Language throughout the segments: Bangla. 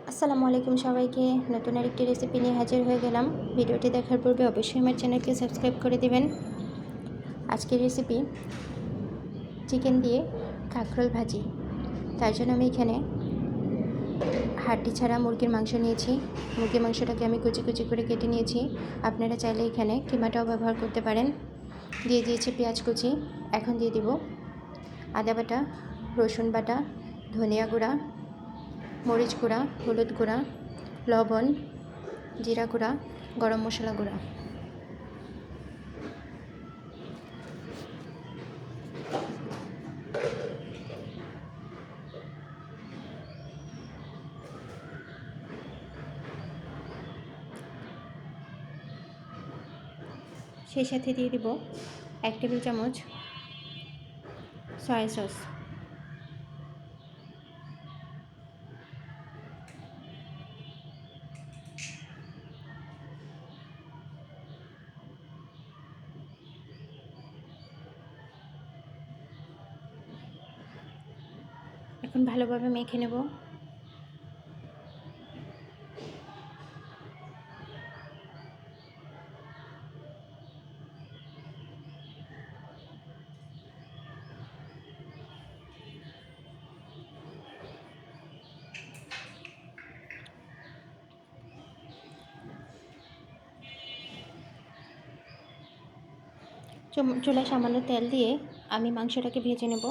আসসালামু আলাইকুম সবাইকে। নতুন আরেকটি রেসিপি নিয়ে হাজির হয়ে গেলাম। ভিডিওটি দেখার পূর্বে অবশ্যই আমার চ্যানেলকে সাবস্ক্রাইব করে দিবেন। আজকের রেসিপি চিকেন দিয়ে কাঁকরোল ভাজি। তার জন্য আমি এখানে হাড্ডি ছাড়া মুরগির মাংস নিয়েছি। মুরগির মাংসটাকে আমি কুচি কুচি করে কেটে নিয়েছি। আপনারা চাইলে এখানে কিমাটাও ব্যবহার করতে পারেন। দিয়ে দিয়েছি পেঁয়াজ কুচি। এখন দিয়ে দিব আদা বাটা, রসুন বাটা, ধনিয়া গুঁড়া, মরিচ গুঁড়া, হলুদ গুঁড়া, লবণ, জিরা গুঁড়া, গরম মশলা গুঁড়া। সেই সাথে দিয়ে দিব 1 টেবিল চামচ সয়া সস। এখন ভালোভাবে মেখে নেব। চুলায় সামান্য তেল দিয়ে আমি মাংসটাকে ভেজে নেব।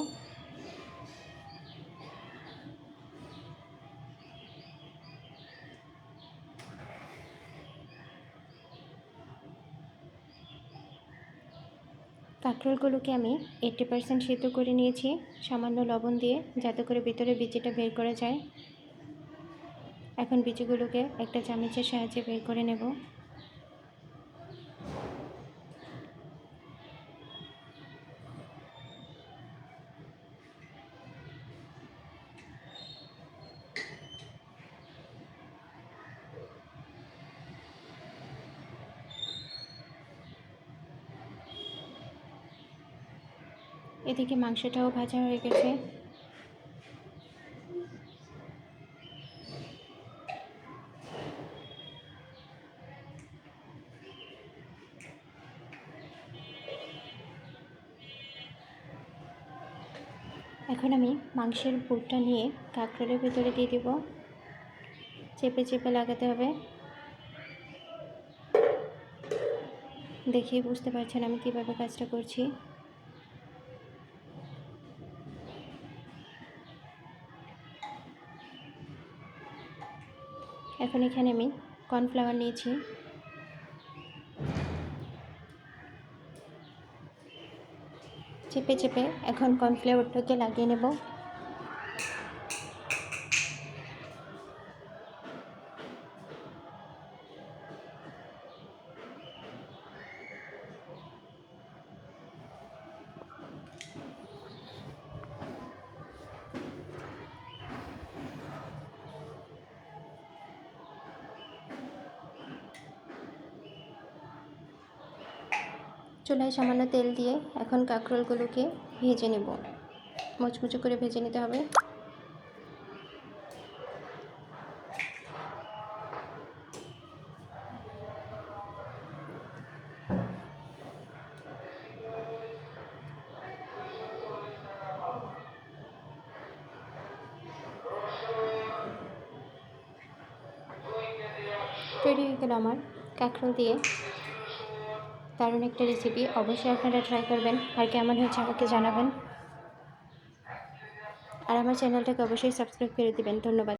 কাঁকরোলগুলোকে আমি 80% সিদ্ধ করে নিয়েছি সামান্য লবণ দিয়ে, যাতে করে ভিতরে বিচিটা বের করা যায়। এখন বিচিগুলোকে একটা চামচের সাহায্যে বের করে নেব। এদিকে মাংসটাও ভাজা হয়ে গেছে। এখন আমি মাংসের পুরটা নিয়ে কাঁকরোলের ভেতরে দিয়ে দেব। চেপে চেপে লাগাতে হবে। দেখেই বুঝতে পারছেন আমি কিভাবে কাজটা করছি। এখন এখানে আমি কর্নফ্লাওয়ার নিয়েছি। চেপে চেপে এখন কর্নফ্লাওয়ারটাকে লাগিয়ে নেব। চুলায় সামান্য তেল দিয়ে এখন কাঁকরোলগুলোকে ভেজে নেব। মুচমুচে করে ভেজে নিতে হবে। তৈরি হয়ে গেল আমার কাঁকরোল দিয়ে দারুণ একটা রেসিপি। অবশ্যই আপনারা ট্রাই করবেন, আর কেমন হয়েছে আমাকে জানাবেন। আর আমার চ্যানেলটাকে অবশ্যই সাবস্ক্রাইব করে দেবেন। ধন্যবাদ।